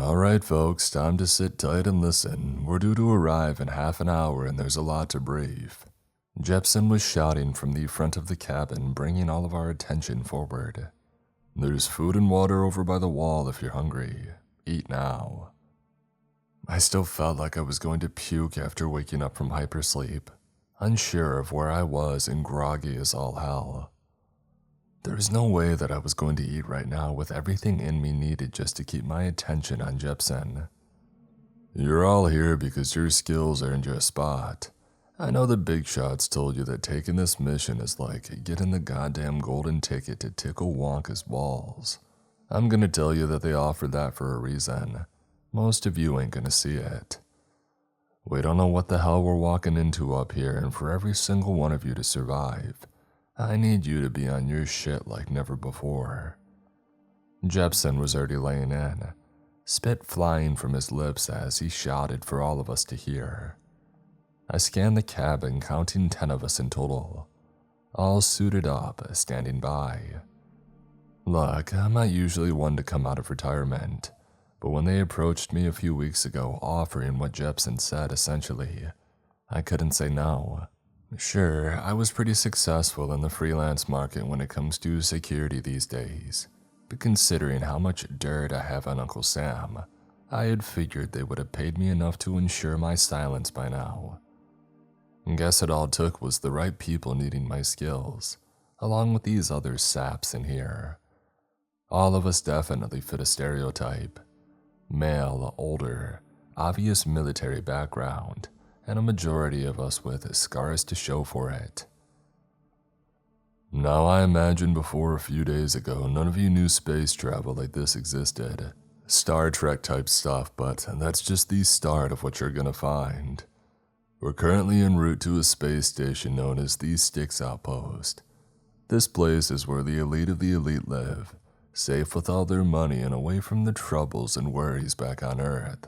Alright folks, time to sit tight and listen. We're due to arrive in half an hour and there's a lot to brief. Jepson was shouting from the front of the cabin, bringing all of our attention forward. There's food and water over by the wall if you're hungry. Eat now. I still felt like I was going to puke after waking up from hypersleep, unsure of where I was and groggy as all hell. There was no way that I was going to eat right now with everything in me needed just to keep my attention on Jepson. You're all here because your skills earned you a spot. I know the big shots told you that taking this mission is like getting the goddamn golden ticket to tickle Wonka's balls. I'm gonna tell you that they offered that for a reason. Most of you ain't gonna see it. We don't know what the hell we're walking into up here, and for every single one of you to survive, I need you to be on your shit like never before. Jepson was already laying in, spit flying from his lips as he shouted for all of us to hear. I scanned the cabin, counting 10 of us in total, all suited up, standing by. Look, I'm not usually one to come out of retirement, but when they approached me a few weeks ago offering what Jepson said essentially, I couldn't say no. Sure, I was pretty successful in the freelance market when it comes to security these days, but considering how much dirt I have on Uncle Sam, I had figured they would have paid me enough to ensure my silence by now. Guess it all took was the right people needing my skills, along with these other saps in here. All of us definitely fit a stereotype. Male, older, obvious military background, and a majority of us with scars to show for it. Now I imagine before a few days ago none of you knew space travel like this existed. Star Trek type stuff, but that's just the start of what you're gonna find. We're currently en route to a space station known as the Styx outpost. This place is where the elite of the elite live, safe with all their money and away from the troubles and worries back on Earth.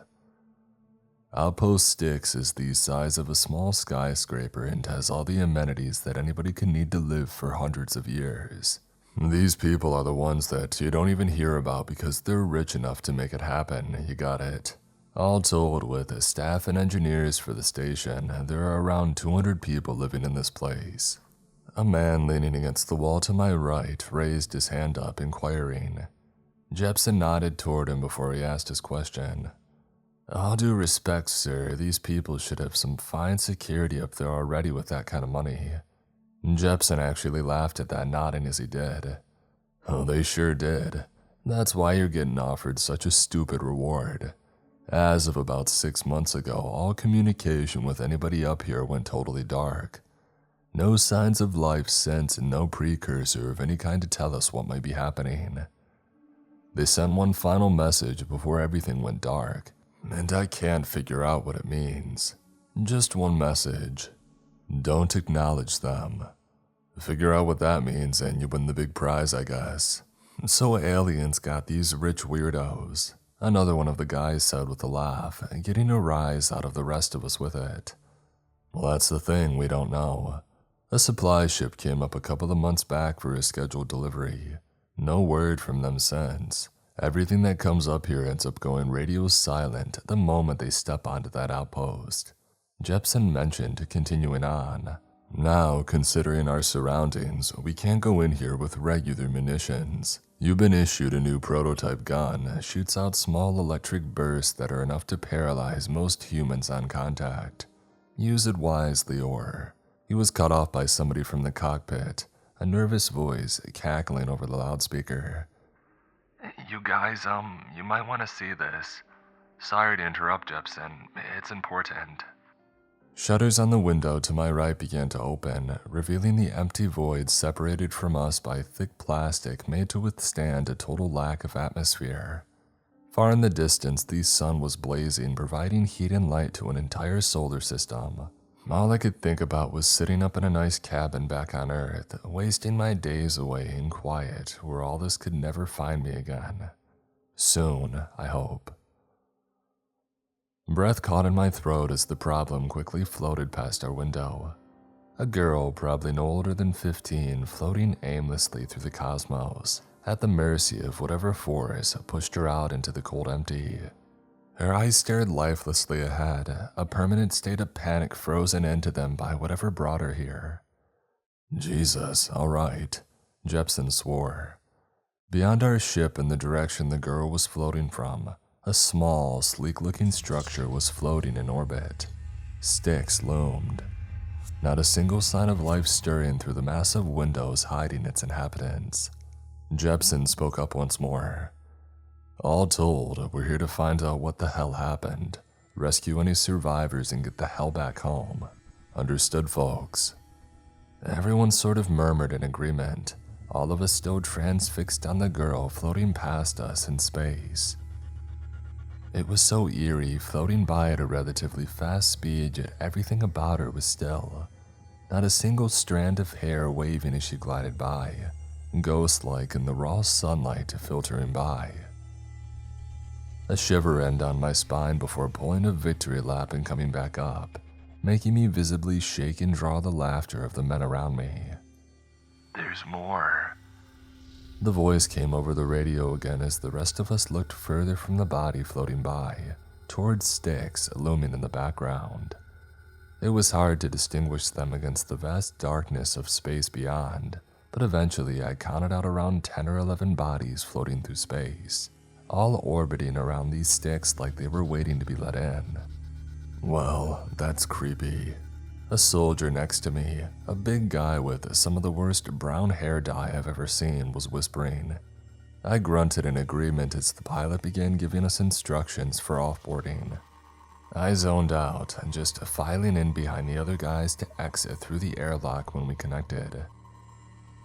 Outpost Styx is the size of a small skyscraper and has all the amenities that anybody can need to live for hundreds of years. These people are the ones that you don't even hear about because they're rich enough to make it happen, you got it. All told, with staff and engineers for the station, there are around 200 people living in this place. A man leaning against the wall to my right raised his hand up, inquiring. Jepson nodded toward him before he asked his question. All due respect, sir, these people should have some fine security up there already with that kind of money. Jepson actually laughed at that, nodding as he did. Oh, they sure did. That's why you're getting offered such a stupid reward. As of about 6 months ago, all communication with anybody up here went totally dark. No signs of life since and no precursor of any kind to tell us what might be happening. They sent one final message before everything went dark, and I can't figure out what it means. Just one message. Don't acknowledge them. Figure out what that means and you win the big prize, I guess. So aliens got these rich weirdos, another one of the guys said with a laugh, getting a rise out of the rest of us with it. Well, that's the thing, we don't know. A supply ship came up a couple of months back for a scheduled delivery. No word from them since. Everything that comes up here ends up going radio silent the moment they step onto that outpost. Jepson mentioned, continuing on. Now, considering our surroundings, we can't go in here with regular munitions. You've been issued a new prototype gun, shoots out small electric bursts that are enough to paralyze most humans on contact. Use it wisely or... He was cut off by somebody from the cockpit, a nervous voice cackling over the loudspeaker. You guys, you might want to see this. Sorry to interrupt, Jepson. It's important. Shutters on the window to my right began to open, revealing the empty void separated from us by thick plastic made to withstand a total lack of atmosphere. Far in the distance, the sun was blazing, providing heat and light to an entire solar system. All I could think about was sitting up in a nice cabin back on Earth, wasting my days away in quiet where all this could never find me again. Soon, I hope. Breath caught in my throat as the problem quickly floated past our window. A girl, probably no older than 15, floating aimlessly through the cosmos, at the mercy of whatever force pushed her out into the cold empty. Her eyes stared lifelessly ahead, a permanent state of panic frozen into them by whatever brought her here. Jesus, all right, Jepson swore. Beyond our ship in the direction the girl was floating from, a small, sleek-looking structure was floating in orbit. Styx loomed. Not a single sign of life stirring through the massive windows hiding its inhabitants. Jepson spoke up once more. All told, we're here to find out what the hell happened, rescue any survivors and get the hell back home. Understood, folks? Everyone sort of murmured in agreement, all of us still transfixed on the girl floating past us in space. It was so eerie, floating by at a relatively fast speed, yet everything about her was still. Not a single strand of hair waving as she glided by, ghost-like in the raw sunlight filtering by. A shiver ran down my spine before pulling a victory lap and coming back up, making me visibly shake and draw the laughter of the men around me. There's more. The voice came over the radio again as the rest of us looked further from the body floating by, towards Styx looming in the background. It was hard to distinguish them against the vast darkness of space beyond, but eventually I counted out around 10 or 11 bodies floating through space, all orbiting around these Styx like they were waiting to be let in. Well, that's creepy. A soldier next to me, a big guy with some of the worst brown hair dye I've ever seen, was whispering. I grunted in agreement as the pilot began giving us instructions for offboarding. I zoned out, just filing in behind the other guys to exit through the airlock when we connected.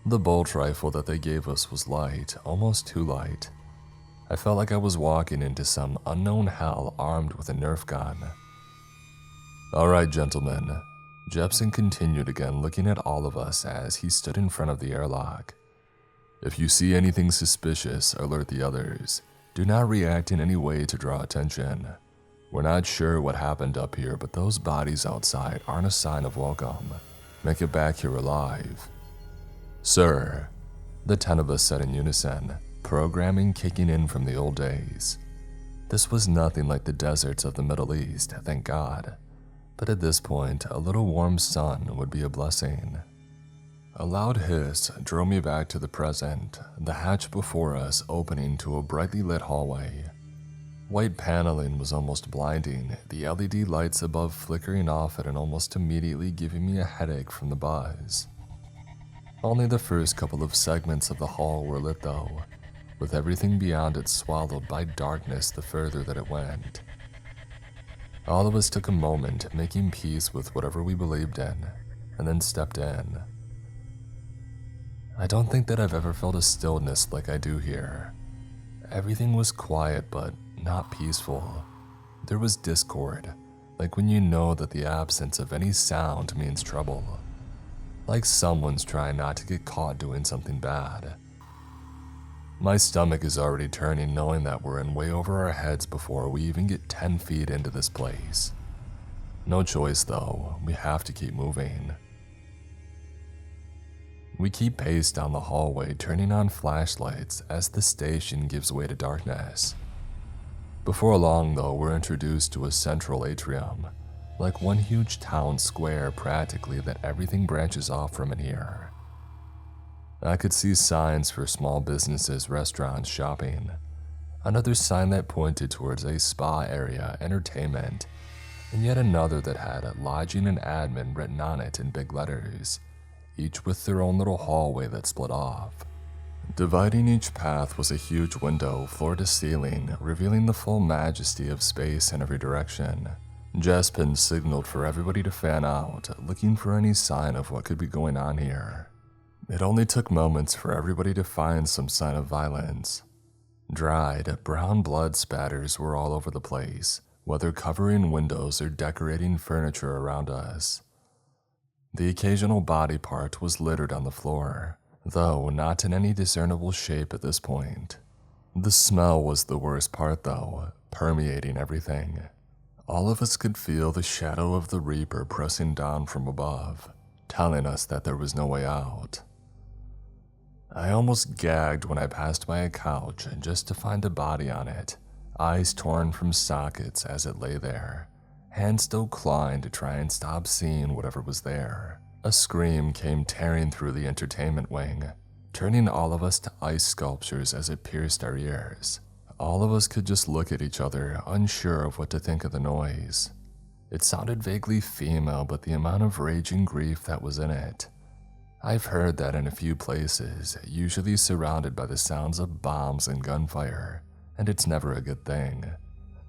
The bolt rifle that they gave us was light, almost too light. I felt like I was walking into some unknown hell armed with a Nerf gun. All right, gentlemen. Jepson continued again, looking at all of us as he stood in front of the airlock. If you see anything suspicious, alert the others. Do not react in any way to draw attention. We're not sure what happened up here, but those bodies outside aren't a sign of welcome. Make it back here alive. Sir, the 10 of us said in unison, programming kicking in from the old days. This was nothing like the deserts of the Middle East, thank God. But at this point, a little warm sun would be a blessing. A loud hiss drew me back to the present, the hatch before us opening to a brightly lit hallway. White paneling was almost blinding, the LED lights above flickering off and almost immediately giving me a headache from the buzz. Only the first couple of segments of the hall were lit though, with everything beyond it swallowed by darkness the further that it went. All of us took a moment, making peace with whatever we believed in, and then stepped in. I don't think that I've ever felt a stillness like I do here. Everything was quiet, but not peaceful. There was discord, like when you know that the absence of any sound means trouble. Like someone's trying not to get caught doing something bad. My stomach is already turning knowing that we're in way over our heads before we even get 10 feet into this place. No choice though, we have to keep moving. We keep pace down the hallway, turning on flashlights as the station gives way to darkness. Before long though, we're introduced to a central atrium, like one huge town square practically that everything branches off from in here. I could see signs for small businesses, restaurants, shopping. Another sign that pointed towards a spa area, entertainment, and yet another that had lodging and admin written on it in big letters, each with their own little hallway that split off. Dividing each path was a huge window, floor to ceiling, revealing the full majesty of space in every direction. Jepson signaled for everybody to fan out, looking for any sign of what could be going on here. It only took moments for everybody to find some sign of violence. Dried, brown blood spatters were all over the place, whether covering windows or decorating furniture around us. The occasional body part was littered on the floor, though not in any discernible shape at this point. The smell was the worst part though, permeating everything. All of us could feel the shadow of the Reaper pressing down from above, telling us that there was no way out. I almost gagged when I passed by a couch just to find a body on it, eyes torn from sockets as it lay there, hands still clawing to try and stop seeing whatever was there. A scream came tearing through the entertainment wing, turning all of us to ice sculptures as it pierced our ears. All of us could just look at each other, unsure of what to think of the noise. It sounded vaguely female, but the amount of raging grief that was in it. I've heard that in a few places, usually surrounded by the sounds of bombs and gunfire, and it's never a good thing.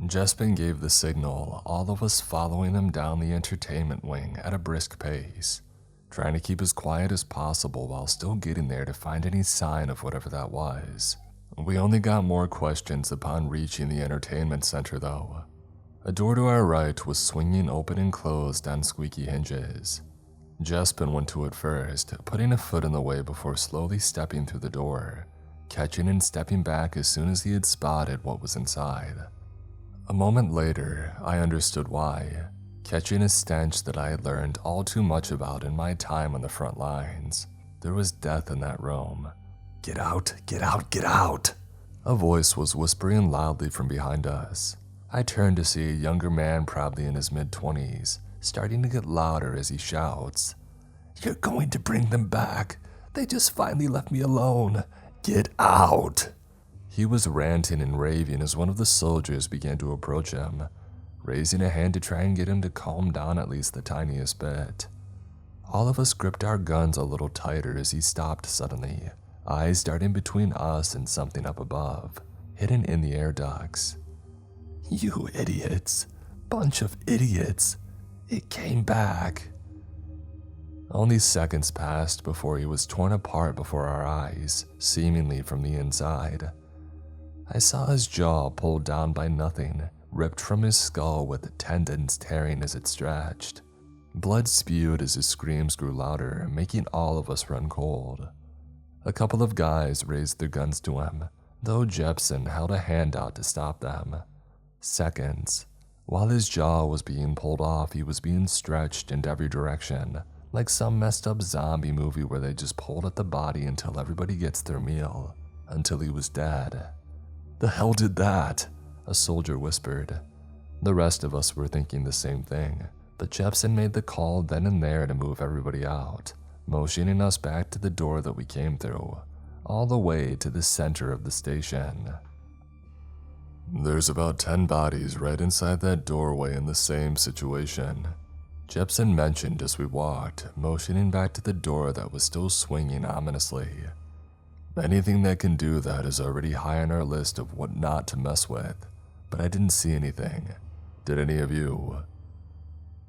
Jepson gave the signal, all of us following him down the entertainment wing at a brisk pace, trying to keep as quiet as possible while still getting there to find any sign of whatever that was. We only got more questions upon reaching the entertainment center though. A door to our right was swinging open and closed on squeaky hinges. Jepson went to it first, putting a foot in the way before slowly stepping through the door, catching and stepping back as soon as he had spotted what was inside. A moment later, I understood why, catching a stench that I had learned all too much about in my time on the front lines. There was death in that room. "Get out, get out, get out!" A voice was whispering loudly from behind us. I turned to see a younger man, probably in his mid-20s, starting to get louder as he shouts, "You're going to bring them back. They just finally left me alone. Get out!" He was ranting and raving as one of the soldiers began to approach him, raising a hand to try and get him to calm down at least the tiniest bit. All of us gripped our guns a little tighter as he stopped suddenly, eyes darting between us and something up above, hidden in the air ducts. "You idiots. Bunch of idiots. It came back." Only seconds passed before he was torn apart before our eyes, seemingly from the inside. I saw his jaw pulled down by nothing, ripped from his skull with tendons tearing as it stretched. Blood spewed as his screams grew louder, making all of us run cold. A couple of guys raised their guns to him, though Jepson held a hand out to stop them. Seconds. While his jaw was being pulled off, he was being stretched in every direction, like some messed up zombie movie where they just pulled at the body until everybody gets their meal, until he was dead. "The hell did that?" a soldier whispered. The rest of us were thinking the same thing, but Jepson made the call then and there to move everybody out, motioning us back to the door that we came through, all the way to the center of the station. "There's about 10 bodies right inside that doorway in the same situation," Jepson mentioned as we walked, motioning back to the door that was still swinging ominously. "Anything that can do that is already high on our list of what not to mess with, but I didn't see anything. Did any of you?"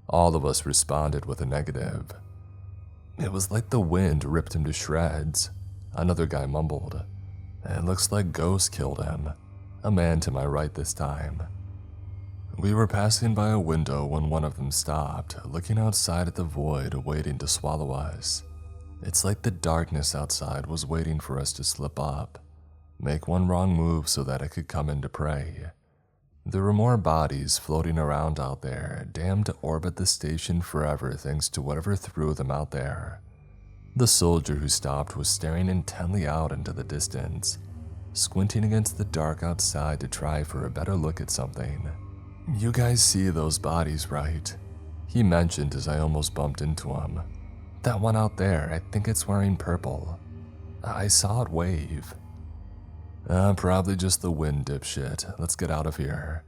All of us responded with a negative. "It was like the wind ripped him to shreds," another guy mumbled. "It looks like ghosts killed him," a man to my right this time. We were passing by a window when one of them stopped, looking outside at the void, waiting to swallow us. It's like the darkness outside was waiting for us to slip up, make one wrong move so that it could come into prey. There were more bodies floating around out there, damned to orbit the station forever thanks to whatever threw them out there. The soldier who stopped was staring intently out into the distance, squinting against the dark outside to try for a better look at something. "You guys see those bodies, right?" he mentioned as I almost bumped into him. "That one out there, I think it's wearing purple. I saw it wave." Probably just the wind, dipshit. Let's get out of here."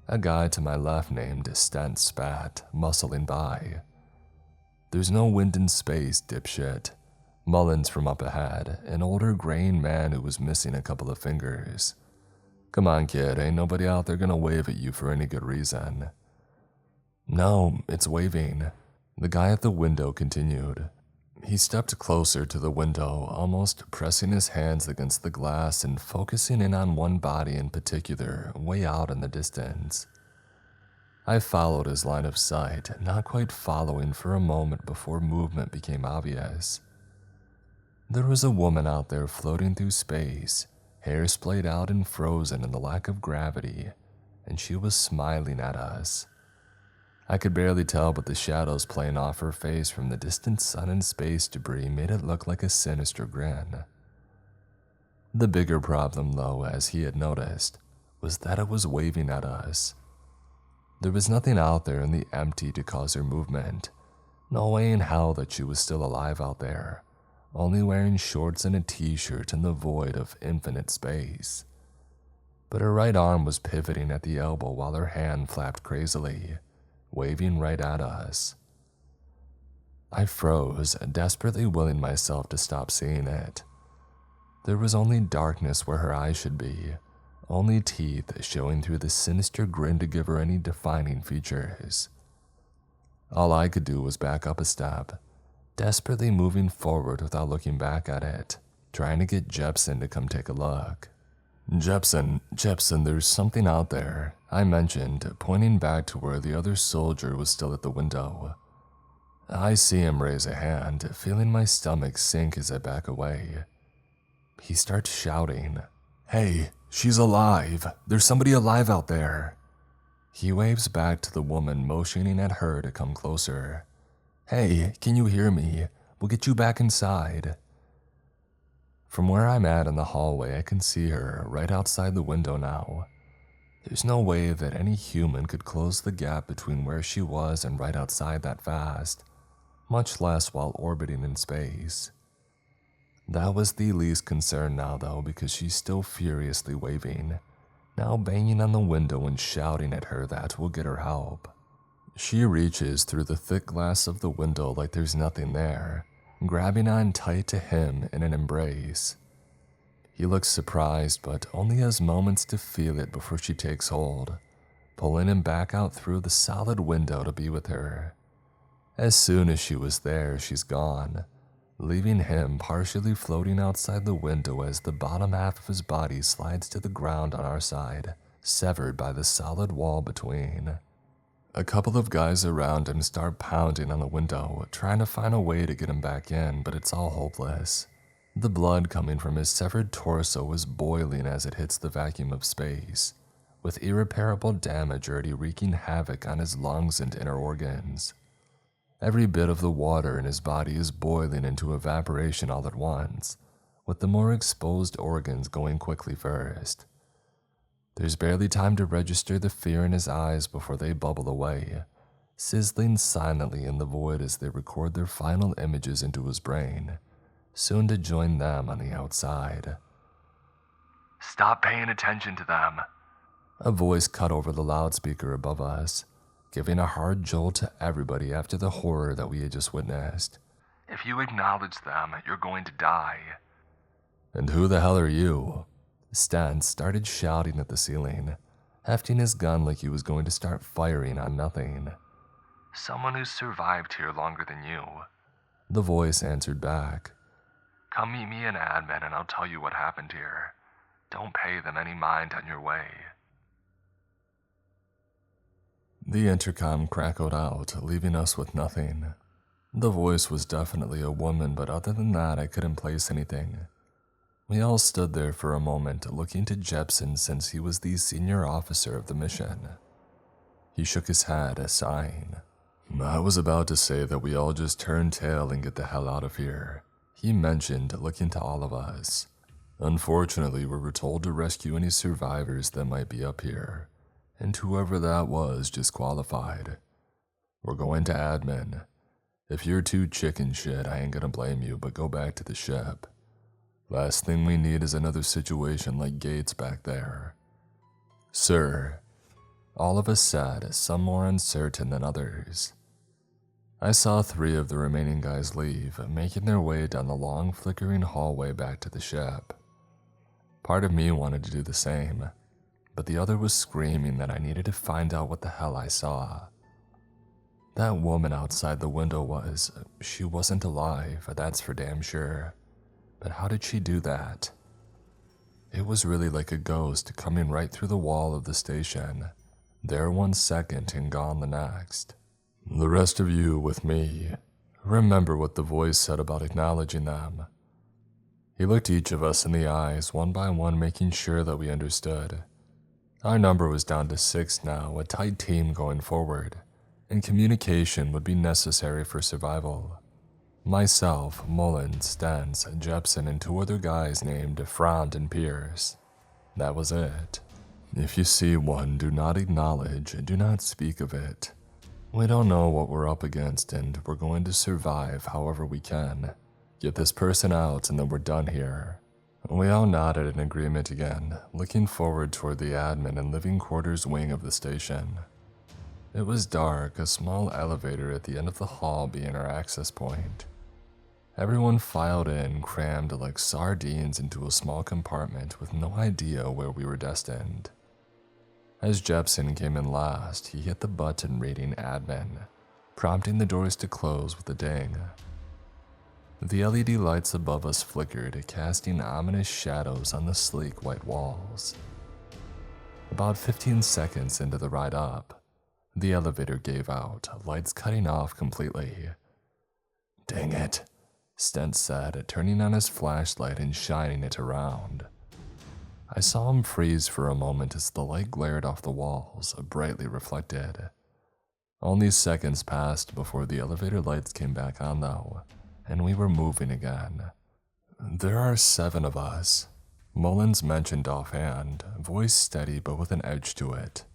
A guy to my left named Stent spat, muscling by. "There's no wind in space, dipshit." Mullins from up ahead, an older graying man who was missing a couple of fingers. "Come on, kid, ain't nobody out there gonna wave at you for any good reason." "No, it's waving," the guy at the window continued. He stepped closer to the window, almost pressing his hands against the glass and focusing in on one body in particular, way out in the distance. I followed his line of sight, not quite following for a moment before movement became obvious. There was a woman out there floating through space, hair splayed out and frozen in the lack of gravity, and she was smiling at us. I could barely tell, but the shadows playing off her face from the distant sun and space debris made it look like a sinister grin. The bigger problem, though, as he had noticed, was that it was waving at us. There was nothing out there in the empty to cause her movement. No way in hell that she was still alive out there, only wearing shorts and a t-shirt in the void of infinite space. But her right arm was pivoting at the elbow while her hand flapped crazily, waving right at us. I froze, desperately willing myself to stop seeing it. There was only darkness where her eyes should be, only teeth showing through the sinister grin to give her any defining features. All I could do was back up a step, desperately moving forward without looking back at it, trying to get Jepson to come take a look. Jepson, there's something out there, I mentioned, pointing back to where the other soldier was still at the window. I see him raise a hand, feeling my stomach sink as I back away. He starts shouting, "Hey, she's alive! There's somebody alive out there!" He waves back to the woman, motioning at her to come closer. "Hey, can you hear me? We'll get you back inside." From where I'm at in the hallway, I can see her right outside the window now. There's no way that any human could close the gap between where she was and right outside that fast, much less while orbiting in space. That was the least concern now though, because she's still furiously waving, now banging on the window and shouting at her that will get her help. She reaches through the thick glass of the window like there's nothing there, grabbing on tight to him in an embrace. He looks surprised, but only has moments to feel it before she takes hold, pulling him back out through the solid window to be with her. As soon as she was there, she's gone, leaving him partially floating outside the window as the bottom half of his body slides to the ground on our side, severed by the solid wall between. A couple of guys around him start pounding on the window, trying to find a way to get him back in, but it's all hopeless. The blood coming from his severed torso is boiling as it hits the vacuum of space, with irreparable damage already wreaking havoc on his lungs and inner organs. Every bit of the water in his body is boiling into evaporation all at once, with the more exposed organs going quickly first. There's barely time to register the fear in his eyes before they bubble away, sizzling silently in the void as they record their final images into his brain, soon to join them on the outside. Stop paying attention to them. A voice cut over the loudspeaker above us, giving a hard jolt to everybody after the horror that we had just witnessed. If you acknowledge them, you're going to die. And who the hell are you? Stan started shouting at the ceiling, hefting his gun like he was going to start firing on nothing. Someone who's survived here longer than you. The voice answered back. Come meet me in admin and I'll tell you what happened here. Don't pay them any mind on your way. The intercom crackled out, leaving us with nothing. The voice was definitely a woman, but other than that, I couldn't place anything. We all stood there for a moment, looking to Jepson since he was the senior officer of the mission. He shook his head, sighing. I was about to say that we all just turn tail and get the hell out of here, he mentioned, looking to all of us. Unfortunately, we were told to rescue any survivors that might be up here, and whoever that was just qualified. We're going to admin. If you're too chicken shit, I ain't gonna blame you, but go back to the ship. Last thing we need is another situation like Gates back there. Sir, all of us said, some more uncertain than others. I saw 3 of the remaining guys leave, making their way down the long flickering hallway back to the ship. Part of me wanted to do the same, but the other was screaming that I needed to find out what the hell I saw. That woman outside the window she wasn't alive, that's for damn sure. But how did she do that? It was really like a ghost coming right through the wall of the station, there 1 second and gone the next. The rest of you with me, remember what the voice said about acknowledging them. He looked each of us in the eyes, one by one, making sure that we understood. Our number was down to 6 now, a tight team going forward, and communication would be necessary for survival. Myself, Mullins, Stens, Jepson, and 2 other guys named Frown and Pierce. That was it. If you see one, do not acknowledge, do not speak of it. We don't know what we're up against and we're going to survive however we can. Get this person out and then we're done here. We all nodded in agreement again, looking forward toward the admin and living quarters wing of the station. It was dark, a small elevator at the end of the hall being our access point. Everyone filed in, crammed like sardines into a small compartment with no idea where we were destined. As Jepson came in last, he hit the button reading admin, prompting the doors to close with a ding. The LED lights above us flickered, casting ominous shadows on the sleek white walls. About 15 seconds into the ride up, the elevator gave out, lights cutting off completely. "Dang it," Stent said, turning on his flashlight and shining it around. I saw him freeze for a moment as the light glared off the walls, brightly reflected. Only seconds passed before the elevator lights came back on though, and we were moving again. "There are 7 of us," Mullins mentioned offhand, voice steady but with an edge to it.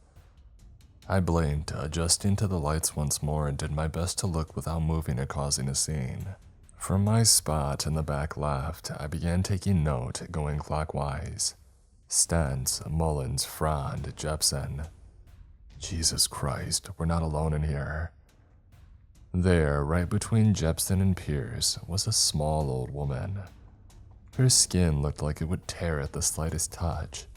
I blinked, adjusting to the lights once more, and did my best to look without moving or causing a scene. From my spot in the back left, I began taking note, going clockwise. Stents, Mullins, Frown, Jepson. Jesus Christ, we're not alone in here. There, right between Jepson and Pierce, was a small old woman. Her skin looked like it would tear at the slightest touch.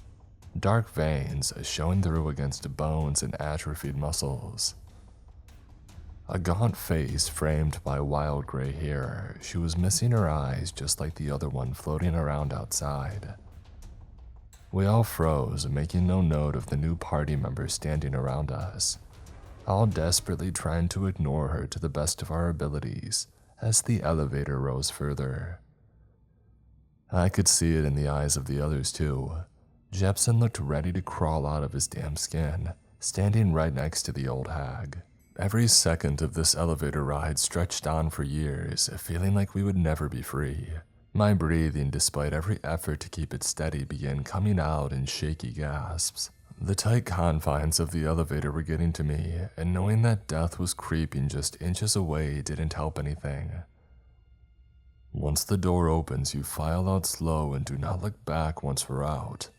Dark veins showing through against bones and atrophied muscles. A gaunt face framed by wild gray hair, she was missing her eyes just like the other one floating around outside. We all froze, making no note of the new party members standing around us, all desperately trying to ignore her to the best of our abilities as the elevator rose further. I could see it in the eyes of the others too. Jepson looked ready to crawl out of his damn skin, standing right next to the old hag. Every second of this elevator ride stretched on for years, feeling like we would never be free. My breathing, despite every effort to keep it steady, began coming out in shaky gasps. The tight confines of the elevator were getting to me, and knowing that death was creeping just inches away didn't help anything. Once the door opens, you file out slow and do not look back once we're out.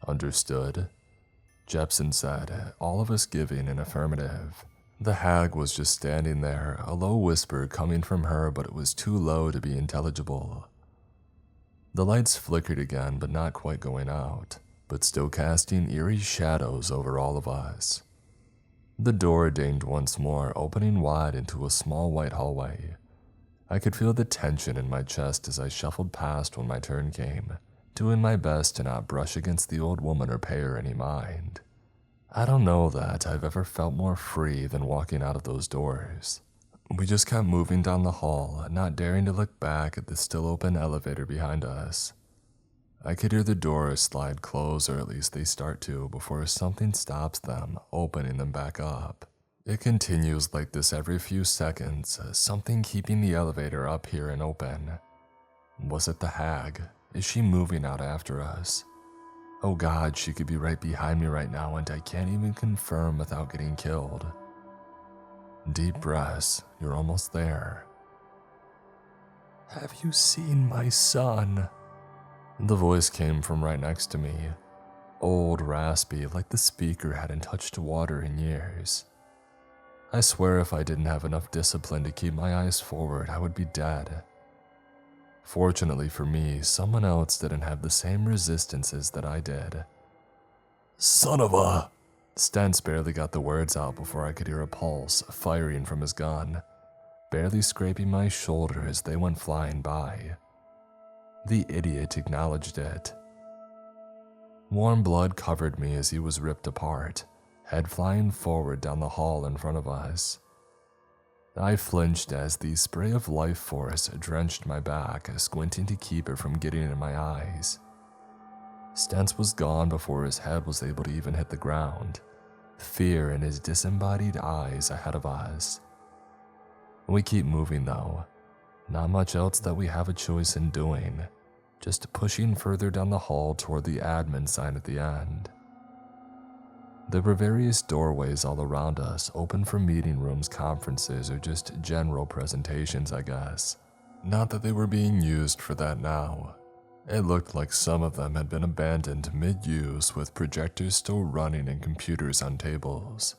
Understood? Jepson said, all of us giving an affirmative. The hag was just standing there, a low whisper coming from her, but it was too low to be intelligible. The lights flickered again, but not quite going out, but still casting eerie shadows over all of us. The door dinged once more, opening wide into a small white hallway. I could feel the tension in my chest as I shuffled past when my turn came, doing my best to not brush against the old woman or pay her any mind. I don't know that I've ever felt more free than walking out of those doors. We just kept moving down the hall, not daring to look back at the still open elevator behind us. I could hear the doors slide close, or at least they start to, before something stops them, opening them back up. It continues like this every few seconds, something keeping the elevator up here and open. Was it the hag? Is she moving out after us? Oh God, she could be right behind me right now and I can't even confirm without getting killed. Deep breaths, you're almost there. Have you seen my son? The voice came from right next to me. Old, raspy, like the speaker hadn't touched water in years. I swear if I didn't have enough discipline to keep my eyes forward, I would be dead. Fortunately for me, someone else didn't have the same resistances that I did. Son of a... Stents barely got the words out before I could hear a pulse firing from his gun, barely scraping my shoulder as they went flying by. The idiot acknowledged it. Warm blood covered me as he was ripped apart, head flying forward down the hall in front of us. I flinched as the spray of life force drenched my back, squinting to keep it from getting in my eyes. Stents was gone before his head was able to even hit the ground, fear in his disembodied eyes ahead of us. We keep moving though, not much else that we have a choice in doing, just pushing further down the hall toward the admin sign at the end. There were various doorways all around us, open for meeting rooms, conferences, or just general presentations, I guess. Not that they were being used for that now. It looked like some of them had been abandoned mid-use with projectors still running and computers on tables.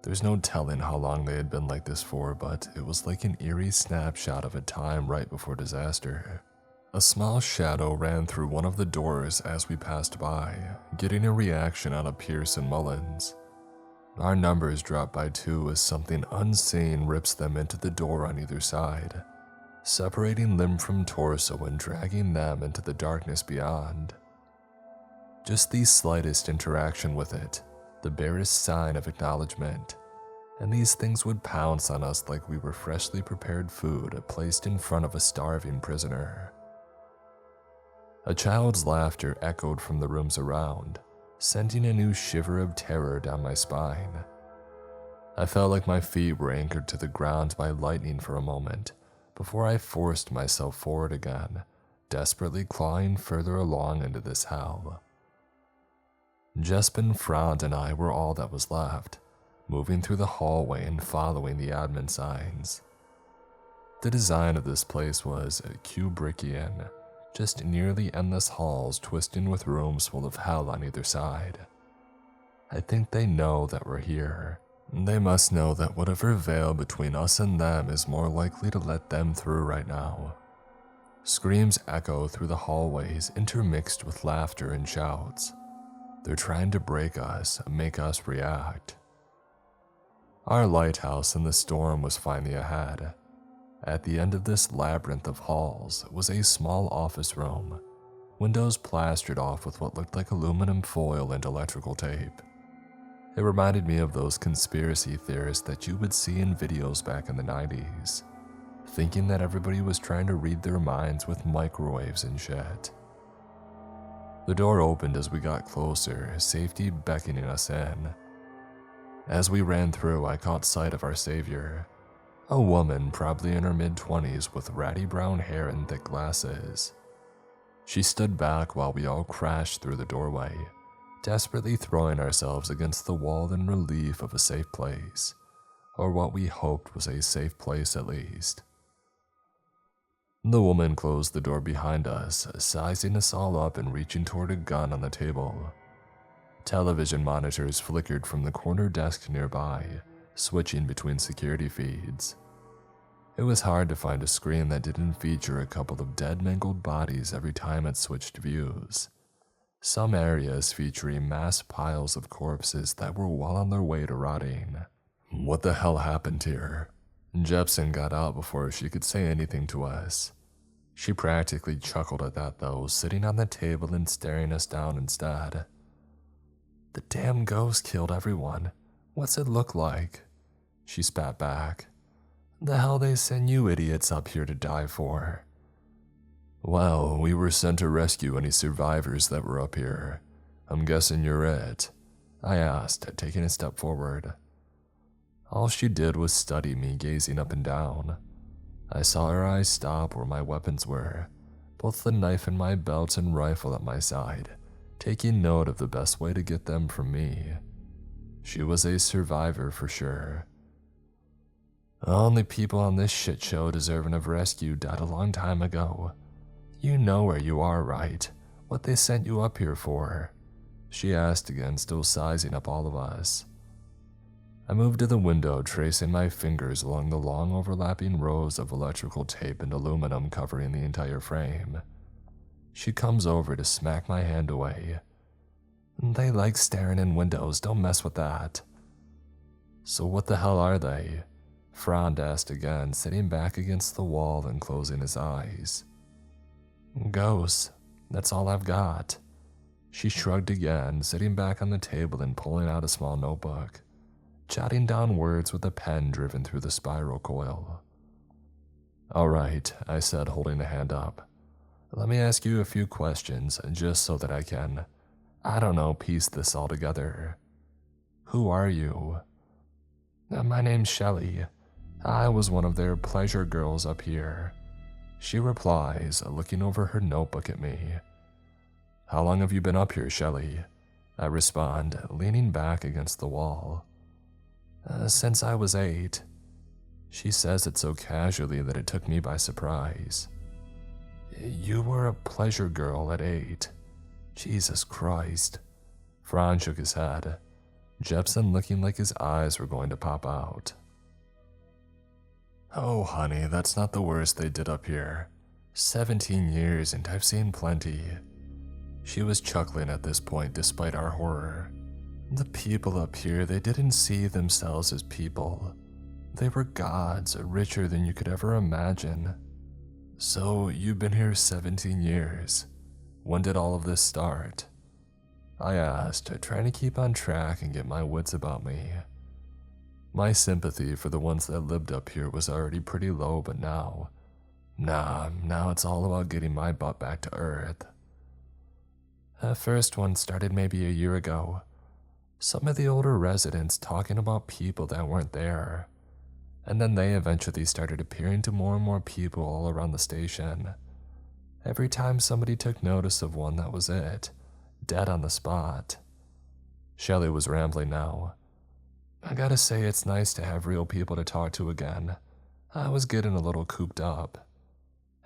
There's no telling how long they had been like this for, but it was like an eerie snapshot of a time right before disaster. A small shadow ran through one of the doors as we passed by, getting a reaction out of Pierce and Mullins. Our numbers dropped by 2 as something unseen rips them into the door on either side, separating limb from torso and dragging them into the darkness beyond. Just the slightest interaction with it, the barest sign of acknowledgement, and these things would pounce on us like we were freshly prepared food placed in front of a starving prisoner. A child's laughter echoed from the rooms around, sending a new shiver of terror down my spine. I felt like my feet were anchored to the ground by lightning for a moment, before I forced myself forward again, desperately clawing further along into this hell. Jepson, Frown, and I were all that was left, moving through the hallway and following the admin signs. The design of this place was Kubrickian, just nearly endless halls twisting with rooms full of hell on either side. I think they know that we're here. They must know that whatever veil between us and them is more likely to let them through right now. Screams echo through the hallways, intermixed with laughter and shouts. They're trying to break us, make us react. Our lighthouse in the storm was finally ahead. At the end of this labyrinth of halls was a small office room, windows plastered off with what looked like aluminum foil and electrical tape. It reminded me of those conspiracy theorists that you would see in videos back in the 90s, thinking that everybody was trying to read their minds with microwaves and shit. The door opened as we got closer, safety beckoning us in. As we ran through, I caught sight of our savior, a woman probably in her mid-20s with ratty brown hair and thick glasses. She stood back while we all crashed through the doorway, desperately throwing ourselves against the wall in relief of a safe place, or what we hoped was a safe place at least. The woman closed the door behind us, sizing us all up and reaching toward a gun on the table. Television monitors flickered from the corner desk nearby, switching between security feeds. It was hard to find a screen that didn't feature a couple of dead, mangled bodies every time it switched views. Some areas featuring mass piles of corpses that were well on their way to rotting. What the hell happened here? Jepson got out before she could say anything to us. She practically chuckled at that though, sitting on the table and staring us down instead. The damn ghost killed everyone. What's it look like? She spat back. The hell they send you idiots up here to die for? Well, we were sent to rescue any survivors that were up here. I'm guessing you're it, I asked, taking a step forward. All she did was study me, gazing up and down. I saw her eyes stop where my weapons were, both the knife in my belt and rifle at my side, taking note of the best way to get them from me. She was a survivor for sure. Only people on this shit show deserving of rescue died a long time ago. You know where you are, right? What they sent you up here for? She asked again, still sizing up all of us. I moved to the window, tracing my fingers along the long overlapping rows of electrical tape and aluminum covering the entire frame. She comes over to smack my hand away. They like staring in windows, don't mess with that. So what the hell are they? Frown asked again, sitting back against the wall and closing his eyes. Ghosts, that's all I've got. She shrugged again, sitting back on the table and pulling out a small notebook, jotting down words with a pen driven through the spiral coil. All right, I said, holding a hand up. Let me ask you a few questions, just so that I can, piece this all together. Who are you? My name's Shelly. I was one of their pleasure girls up here. She replies, looking over her notebook at me. How long have you been up here, Shelly? I respond, leaning back against the wall. Since I was 8. She says it so casually that it took me by surprise. You were a pleasure girl at 8. Jesus Christ. Frown shook his head, Jepson looking like his eyes were going to pop out. Oh honey, that's not the worst they did up here. 17 years and I've seen plenty. She was chuckling at this point despite our horror. The people up here, they didn't see themselves as people. They were gods, richer than you could ever imagine. So, you've been here 17 years. When did all of this start? I asked, trying to keep on track and get my wits about me. My sympathy for the ones that lived up here was already pretty low, but now it's all about getting my butt back to Earth. The first one started maybe a year ago. Some of the older residents talking about people that weren't there. And then they eventually started appearing to more and more people all around the station. Every time somebody took notice of one, that was it. Dead on the spot. Shelly was rambling now. I gotta say it's nice to have real people to talk to again. I was getting a little cooped up.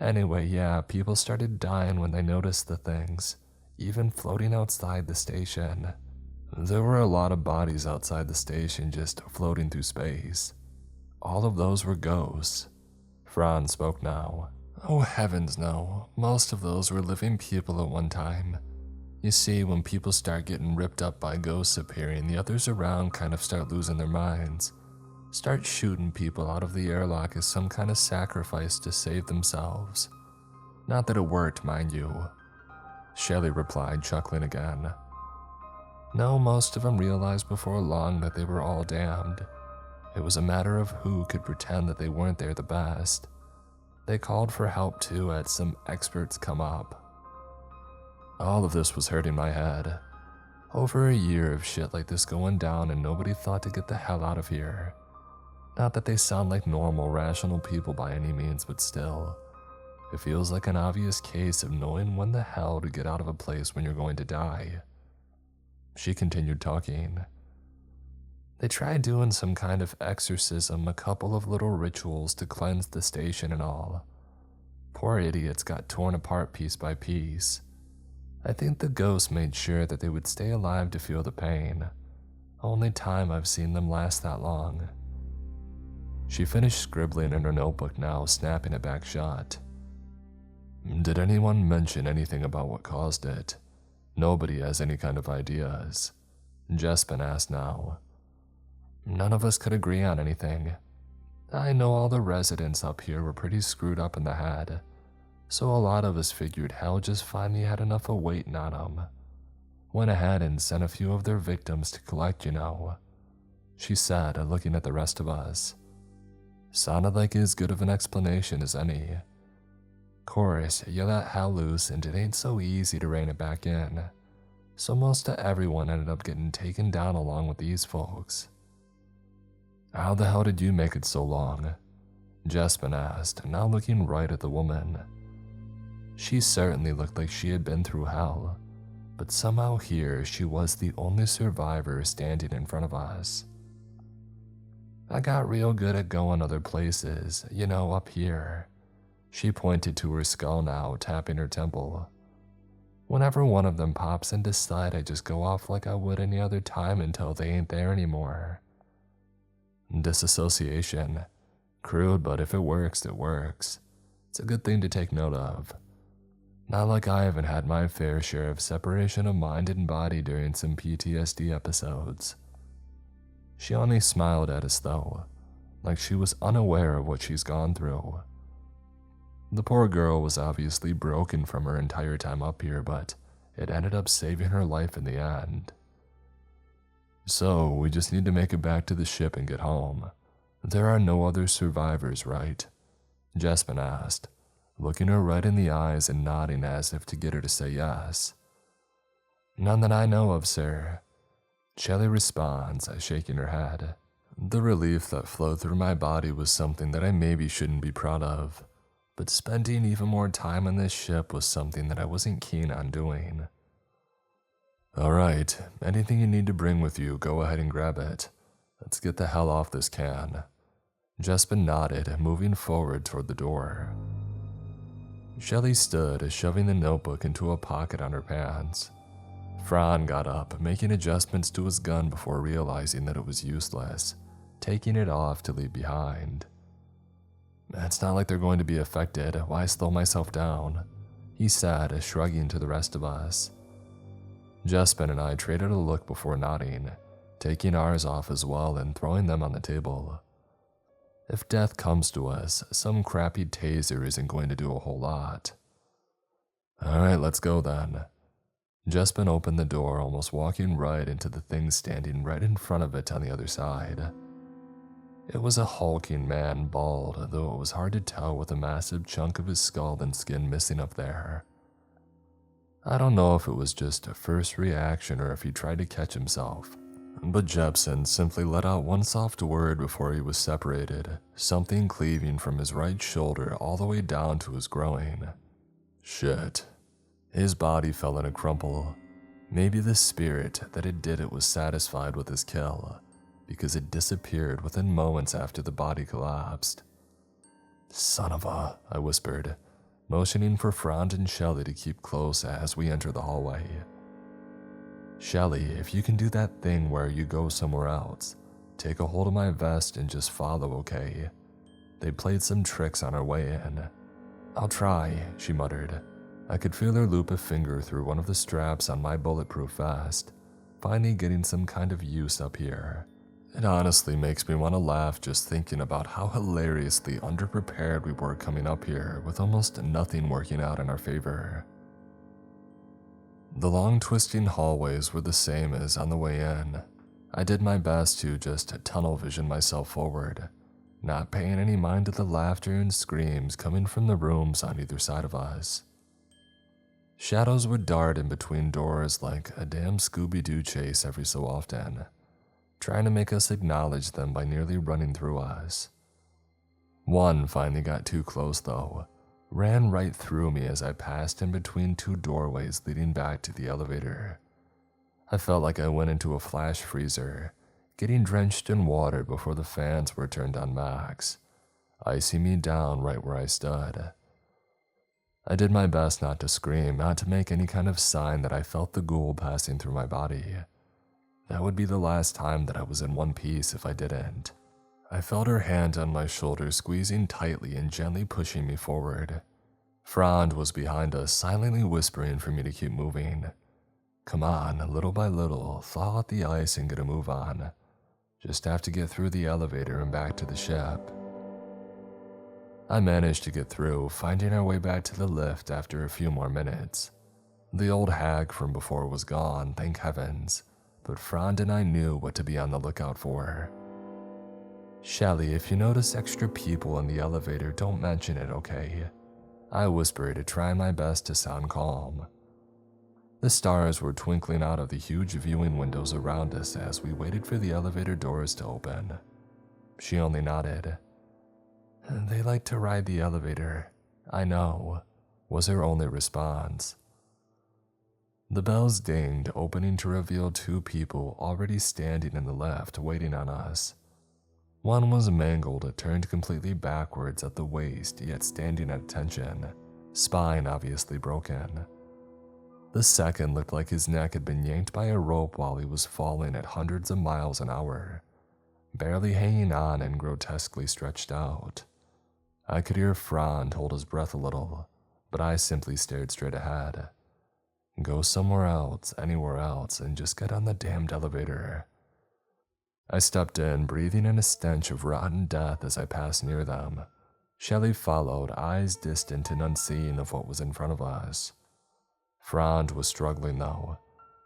Anyway, yeah, people started dying when they noticed the things, even floating outside the station. There were a lot of bodies outside the station just floating through space. All of those were ghosts. Frown spoke now. Oh heavens no, most of those were living people at one time. You see, when people start getting ripped up by ghosts appearing, the others around kind of start losing their minds. Start shooting people out of the airlock as some kind of sacrifice to save themselves. Not that it worked, mind you. Shelly replied, chuckling again. No, most of them realized before long that they were all damned. It was a matter of who could pretend that they weren't there the best. They called for help too, had some experts come up. All of this was hurting my head. Over a year of shit like this going down and nobody thought to get the hell out of here. Not that they sound like normal, rational people by any means, but still. It feels like an obvious case of knowing when the hell to get out of a place when you're going to die. She continued talking. They tried doing some kind of exorcism, a couple of little rituals to cleanse the station and all. Poor idiots got torn apart piece by piece. I think the ghosts made sure that they would stay alive to feel the pain. Only time I've seen them last that long. She finished scribbling in her notebook now, snapping it back shut. Did anyone mention anything about what caused it? Nobody has any kind of ideas. Jepson asked now. None of us could agree on anything. I know all the residents up here were pretty screwed up in the head, so a lot of us figured hell just finally had enough of waiting on them. Went ahead and sent a few of their victims to collect, you know. She said, looking at the rest of us. Sounded like as good of an explanation as any. Course, you let hell loose and it ain't so easy to rein it back in, so most of everyone ended up getting taken down along with these folks. How the hell did you make it so long? Jepson asked, now looking right at the woman. She certainly looked like she had been through hell, but somehow here she was the only survivor standing in front of us. I got real good at going other places, you know, up here. She pointed to her skull now, tapping her temple. Whenever one of them pops into sight, I just go off like I would any other time until they ain't there anymore. Disassociation. Crude, but if it works, it works. It's a good thing to take note of. Not like I haven't had my fair share of separation of mind and body during some PTSD episodes. She only smiled at us though, like she was unaware of what she's gone through. The poor girl was obviously broken from her entire time up here, but it ended up saving her life in the end. So, we just need to make it back to the ship and get home. There are no other survivors, right? Jepson asked, looking her right in the eyes and nodding as if to get her to say yes. None that I know of, sir. Shelly responds, shaking her head. The relief that flowed through my body was something that I maybe shouldn't be proud of, but spending even more time on this ship was something that I wasn't keen on doing. Alright, anything you need to bring with you, go ahead and grab it. Let's get the hell off this can. Jepson nodded, moving forward toward the door. Shelly stood, shoving the notebook into a pocket on her pants. Frown got up, making adjustments to his gun before realizing that it was useless, taking it off to leave behind. It's not like they're going to be affected, why slow myself down? He said, shrugging to the rest of us. Jepson and I traded a look before nodding, taking ours off as well and throwing them on the table. If death comes to us, some crappy taser isn't going to do a whole lot. Alright, let's go then. Jepson opened the door, almost walking right into the thing standing right in front of it on the other side. It was a hulking man, bald, though it was hard to tell with a massive chunk of his skull and skin missing up there. I don't know if it was just a first reaction or if he tried to catch himself, but Jepson simply let out one soft word before he was separated, something cleaving from his right shoulder all the way down to his groin. Shit. His body fell in a crumple. Maybe the spirit that had did it was satisfied with his kill, because it disappeared within moments after the body collapsed. Son of a, I whispered, motioning for Frown and Shelly to keep close as we enter the hallway. Shelly, if you can do that thing where you go somewhere else, take a hold of my vest and just follow, okay? They played some tricks on our way in. I'll try, she muttered. I could feel her loop a finger through one of the straps on my bulletproof vest, finally getting some kind of use up here. It honestly makes me want to laugh just thinking about how hilariously underprepared we were coming up here with almost nothing working out in our favor. The long twisting hallways were the same as on the way in. I did my best to just tunnel vision myself forward, not paying any mind to the laughter and screams coming from the rooms on either side of us. Shadows would dart in between doors like a damn Scooby-Doo chase every so often, trying to make us acknowledge them by nearly running through us. One finally got too close though, ran right through me as I passed in between two doorways leading back to the elevator. I felt like I went into a flash freezer, getting drenched in water before the fans were turned on max, icing me down right where I stood. I did my best not to scream, not to make any kind of sign that I felt the ghoul passing through my body. That would be the last time that I was in one piece if I didn't. I felt her hand on my shoulder squeezing tightly and gently pushing me forward. Frown was behind us, silently whispering for me to keep moving. Come on, little by little, thaw out the ice and get a move on. Just have to get through the elevator and back to the ship. I managed to get through, finding our way back to the lift after a few more minutes. The old hag from before was gone, thank heavens, but Frown and I knew what to be on the lookout for. Shelly, if you notice extra people in the elevator, don't mention it, okay? I whispered, trying my best to sound calm. The stars were twinkling out of the huge viewing windows around us as we waited for the elevator doors to open. She only nodded. They like to ride the elevator, I know, was her only response. The bells dinged, opening to reveal two people already standing in the lift waiting on us. One was mangled, turned completely backwards at the waist, yet standing at attention, spine obviously broken. The second looked like his neck had been yanked by a rope while he was falling at hundreds of miles an hour, barely hanging on and grotesquely stretched out. I could hear Frown hold his breath a little, but I simply stared straight ahead. Go somewhere else, anywhere else, and just get on the damned elevator. I stepped in, breathing in a stench of rotten death as I passed near them. Shelly followed, eyes distant and unseeing of what was in front of us. Frown was struggling though.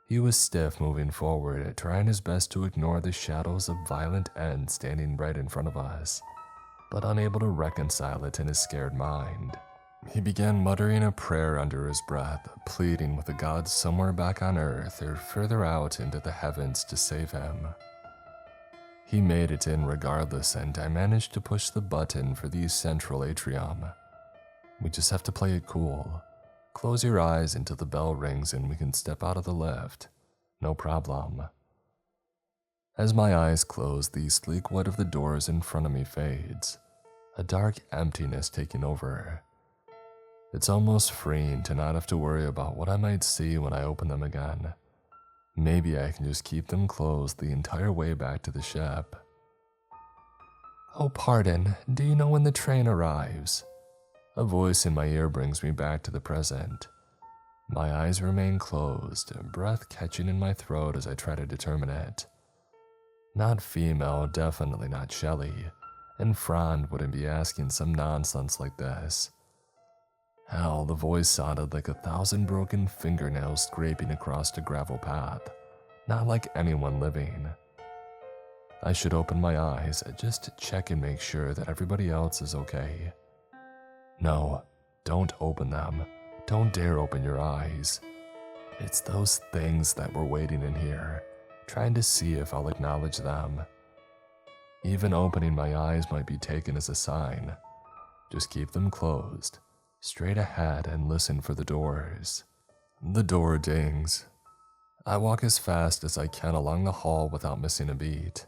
He was stiff moving forward, trying his best to ignore the shadows of violent end standing right in front of us, but unable to reconcile it in his scared mind. He began muttering a prayer under his breath, pleading with the gods somewhere back on Earth or further out into the heavens to save him. He made it in regardless, and I managed to push the button for the central atrium. We just have to play it cool. Close your eyes until the bell rings and we can step out of the lift. No problem. As my eyes close, the sleek white of the doors in front of me fades, a dark emptiness taking over. It's almost freeing to not have to worry about what I might see when I open them again. Maybe I can just keep them closed the entire way back to the ship. Oh, pardon, do you know when the train arrives? A voice in my ear brings me back to the present. My eyes remain closed, breath catching in my throat as I try to determine it. Not female, definitely not Shelly, and Frown wouldn't be asking some nonsense like this. Hell, the voice sounded like 1,000 broken fingernails scraping across a gravel path, not like anyone living. I should open my eyes just to check and make sure that everybody else is okay. No, don't open them. Don't dare open your eyes. It's those things that were waiting in here, trying to see if I'll acknowledge them. Even opening my eyes might be taken as a sign. Just keep them closed, straight ahead, and listen for the doors. The door dings. I walk as fast as I can along the hall without missing a beat.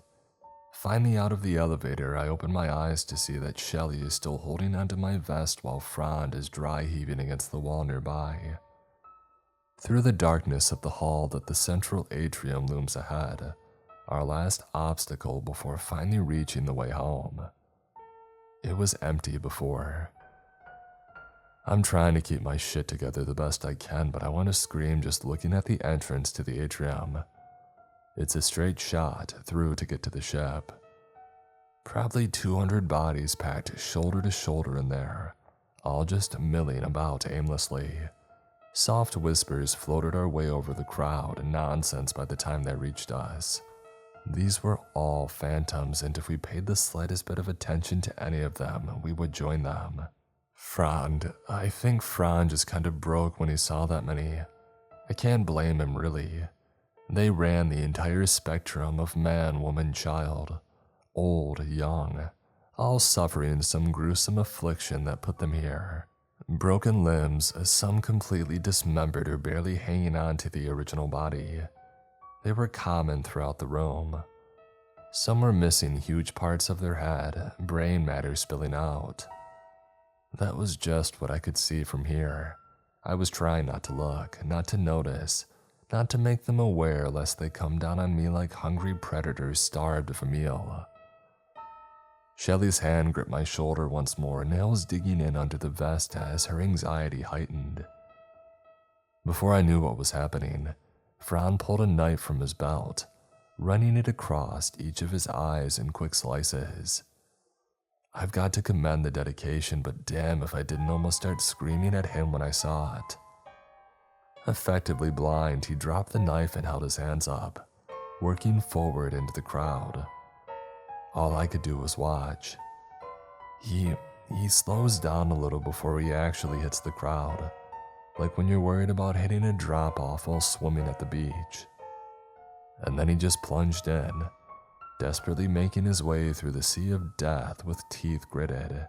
Finally out of the elevator, I open my eyes to see that Shelly is still holding onto my vest while Frown is dry heaving against the wall nearby. Through the darkness of the hall that the central atrium looms ahead, our last obstacle before finally reaching the way home. It was empty before. I'm trying to keep my shit together the best I can, but I want to scream just looking at the entrance to the atrium. It's a straight shot through to get to the ship. Probably 200 bodies packed shoulder to shoulder in there, all just milling about aimlessly. Soft whispers floated our way over the crowd, nonsense by the time they reached us. These were all phantoms, and if we paid the slightest bit of attention to any of them, we would join them. Frowned. I think Frown just kind of broke when he saw that many. I can't blame him, really. They ran the entire spectrum of man, woman, child, old, young, all suffering some gruesome affliction that put them here. Broken limbs, some completely dismembered or barely hanging on to the original body. They were common throughout the room. Some were missing huge parts of their head, brain matter spilling out. That was just what I could see from here. I was trying not to look, not to notice, not to make them aware lest they come down on me like hungry predators starved of a meal. Shelly's hand gripped my shoulder once more, nails digging in under the vest as her anxiety heightened. Before I knew what was happening, Frown pulled a knife from his belt, running it across each of his eyes in quick slices. I've got to commend the dedication, but damn if I didn't almost start screaming at him when I saw it. Effectively blind, he dropped the knife and held his hands up, working forward into the crowd. All I could do was watch. He slows down a little before he actually hits the crowd, like when you're worried about hitting a drop-off while swimming at the beach. And then he just plunged in, desperately making his way through the sea of death with teeth gritted.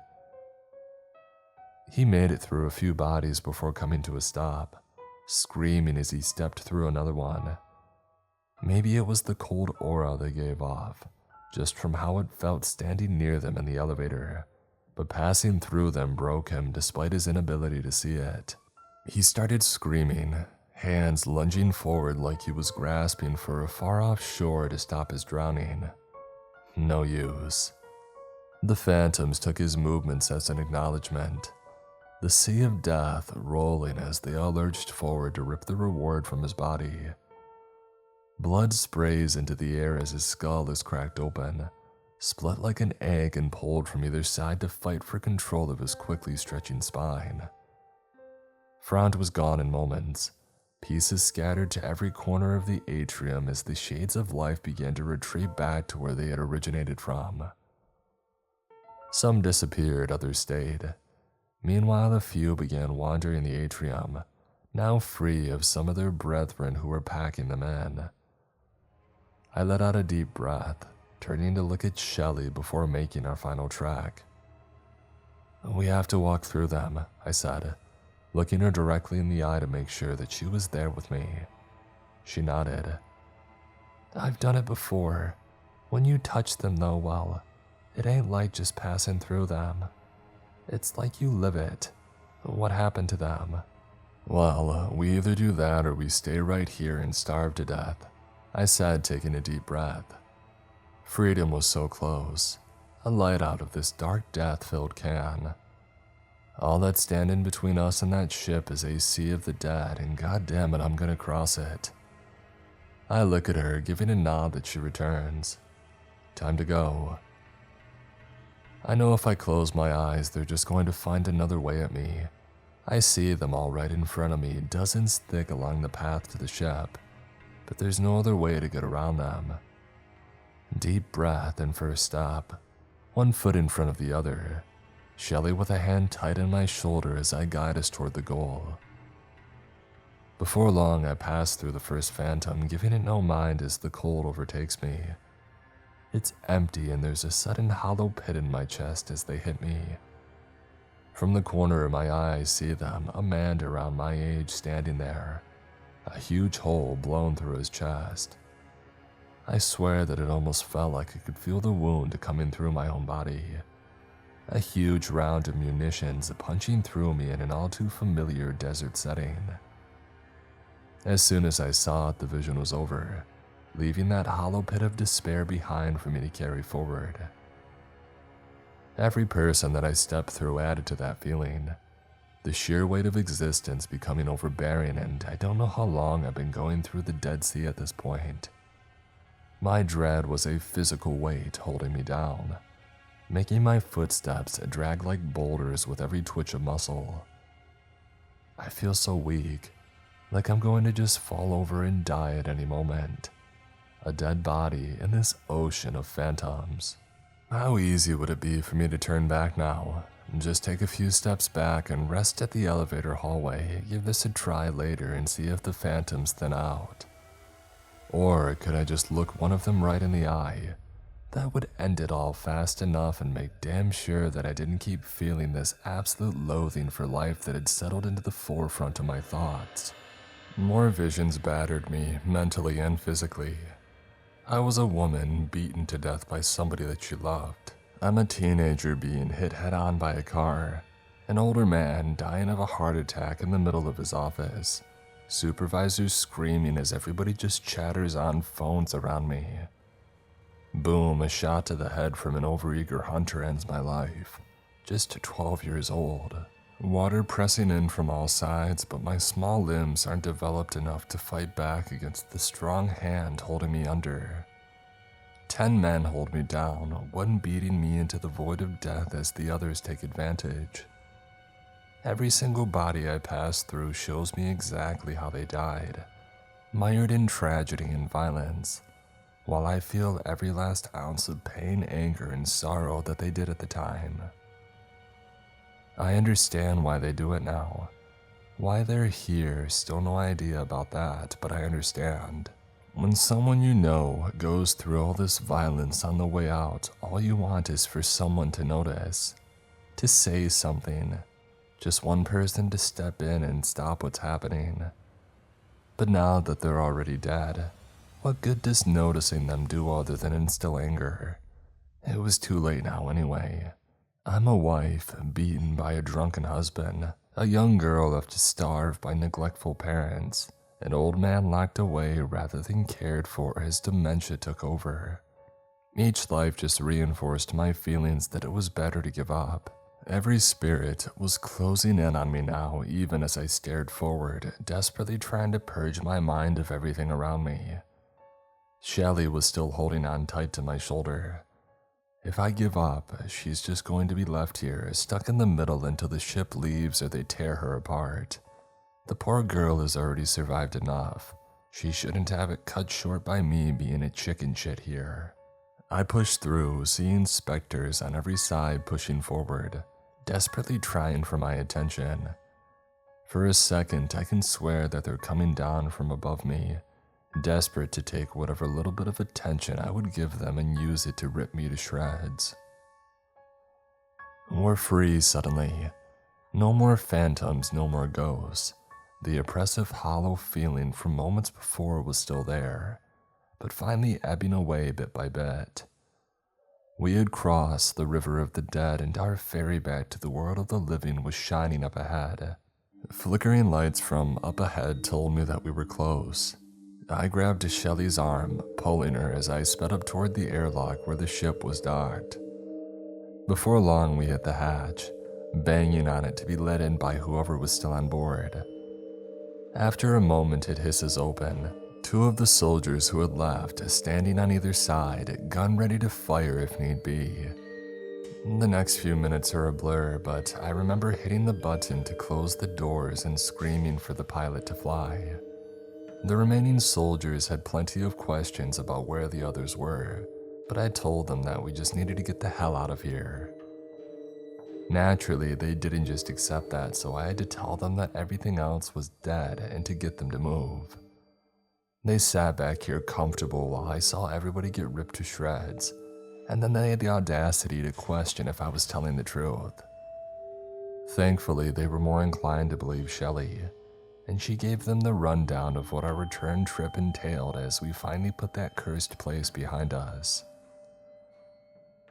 He made it through a few bodies before coming to a stop, screaming as he stepped through another one. Maybe it was the cold aura they gave off, just from how it felt standing near them in the elevator, but passing through them broke him despite his inability to see it. He started screaming, hands lunging forward like he was grasping for a far-off shore to stop his drowning. No use. The phantoms took his movements as an acknowledgement, the sea of death rolling as they all lurched forward to rip the reward from his body. Blood sprays into the air as his skull is cracked open, split like an egg and pulled from either side to fight for control of his quickly stretching spine. Frown was gone in moments, pieces scattered to every corner of the atrium as the shades of life began to retreat back to where they had originated from. Some disappeared, others stayed. Meanwhile, a few began wandering the atrium, now free of some of their brethren who were packing them in. I let out a deep breath, turning to look at Shelly before making our final trek. "We have to walk through them," I said, looking her directly in the eye to make sure that she was there with me. She nodded. I've done it before. When you touch them though, well, it ain't like just passing through them. It's like you live it. What happened to them? Well, we either do that or we stay right here and starve to death, I said, taking a deep breath. Freedom was so close, a light out of this dark death-filled can. All that's standing between us and that ship is a sea of the dead, and goddamn it, I'm gonna cross it. I look at her, giving a nod that she returns. Time to go. I know if I close my eyes, they're just going to find another way at me. I see them all right in front of me, dozens thick along the path to the ship, but there's no other way to get around them. Deep breath and first stop, one foot in front of the other, Shelly with a hand tight on my shoulder as I guide us toward the goal. Before long, I pass through the first phantom, giving it no mind as the cold overtakes me. It's empty and there's a sudden hollow pit in my chest as they hit me. From the corner of my eye, I see them, a man around my age standing there, a huge hole blown through his chest. I swear that it almost felt like I could feel the wound coming through my own body. A huge round of munitions punching through me in an all too familiar desert setting. As soon as I saw it, the vision was over, leaving that hollow pit of despair behind for me to carry forward. Every person that I stepped through added to that feeling, the sheer weight of existence becoming overbearing, and I don't know how long I've been going through the Dead Sea at this point. My dread was a physical weight holding me down, making my footsteps drag like boulders with every twitch of muscle. I feel so weak, like I'm going to just fall over and die at any moment. A dead body in this ocean of phantoms. How easy would it be for me to turn back now, and just take a few steps back and rest at the elevator hallway, give this a try later and see if the phantoms thin out? Or could I just look one of them right in the eye? That would end it all fast enough and make damn sure that I didn't keep feeling this absolute loathing for life that had settled into the forefront of my thoughts. More visions battered me, mentally and physically. I was a woman beaten to death by somebody that she loved. I'm a teenager being hit head-on by a car. An older man dying of a heart attack in the middle of his office. Supervisors screaming as everybody just chatters on phones around me. Boom, a shot to the head from an overeager hunter ends my life. Just 12 years old. Water pressing in from all sides, but my small limbs aren't developed enough to fight back against the strong hand holding me under. 10 men hold me down, one beating me into the void of death as the others take advantage. Every single body I pass through shows me exactly how they died, mired in tragedy and violence, while I feel every last ounce of pain, anger, and sorrow that they did at the time. I understand why they do it now. Why they're here, still no idea about that, but I understand. When someone you know goes through all this violence on the way out, all you want is for someone to notice, to say something, just one person to step in and stop what's happening. But now that they're already dead, what good does noticing them do other than instill anger? It was too late now anyway. I'm a wife beaten by a drunken husband, a young girl left to starve by neglectful parents, an old man locked away rather than cared for as dementia took over. Each life just reinforced my feelings that it was better to give up. Every spirit was closing in on me now, even as I stared forward, desperately trying to purge my mind of everything around me. Shelly was still holding on tight to my shoulder. If I give up, she's just going to be left here, stuck in the middle until the ship leaves or they tear her apart. The poor girl has already survived enough. She shouldn't have it cut short by me being a chicken shit here. I push through, seeing specters on every side pushing forward, desperately trying for my attention. For a second, I can swear that they're coming down from above me, desperate to take whatever little bit of attention I would give them and use it to rip me to shreds. We're free suddenly. No more phantoms, no more ghosts. The oppressive, hollow feeling from moments before was still there, but finally ebbing away bit by bit. We had crossed the river of the dead, and our ferry back to the world of the living was shining up ahead. Flickering lights from up ahead told me that we were close. I grabbed Shelly's arm, pulling her as I sped up toward the airlock where the ship was docked. Before long, we hit the hatch, banging on it to be let in by whoever was still on board. After a moment, it hisses open. Two of the soldiers who had left, standing on either side, gun ready to fire if need be. The next few minutes are a blur, but I remember hitting the button to close the doors and screaming for the pilot to fly. The remaining soldiers had plenty of questions about where the others were, but I told them that we just needed to get the hell out of here. Naturally, they didn't just accept that, so I had to tell them that everything else was dead and to get them to move. They sat back here comfortable while I saw everybody get ripped to shreds, and then they had the audacity to question if I was telling the truth. Thankfully, they were more inclined to believe Shelly, and she gave them the rundown of what our return trip entailed as we finally put that cursed place behind us.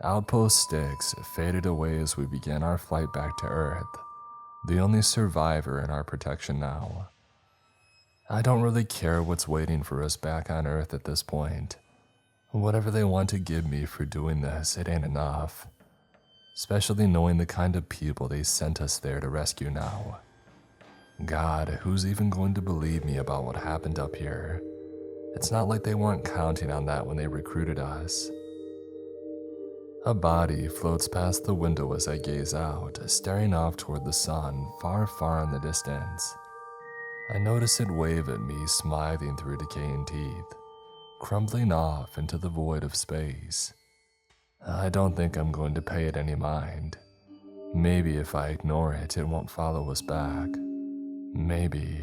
Outpost Styx faded away as we began our flight back to Earth, the only survivor in our protection now. I don't really care what's waiting for us back on Earth at this point. Whatever they want to give me for doing this, it ain't enough. Especially knowing the kind of people they sent us there to rescue now. God, who's even going to believe me about what happened up here? It's not like they weren't counting on that when they recruited us. A body floats past the window as I gaze out, staring off toward the sun, far, far in the distance. I notice it wave at me, smiling through decaying teeth, crumbling off into the void of space. I don't think I'm going to pay it any mind. Maybe if I ignore it, it won't follow us back. Maybe.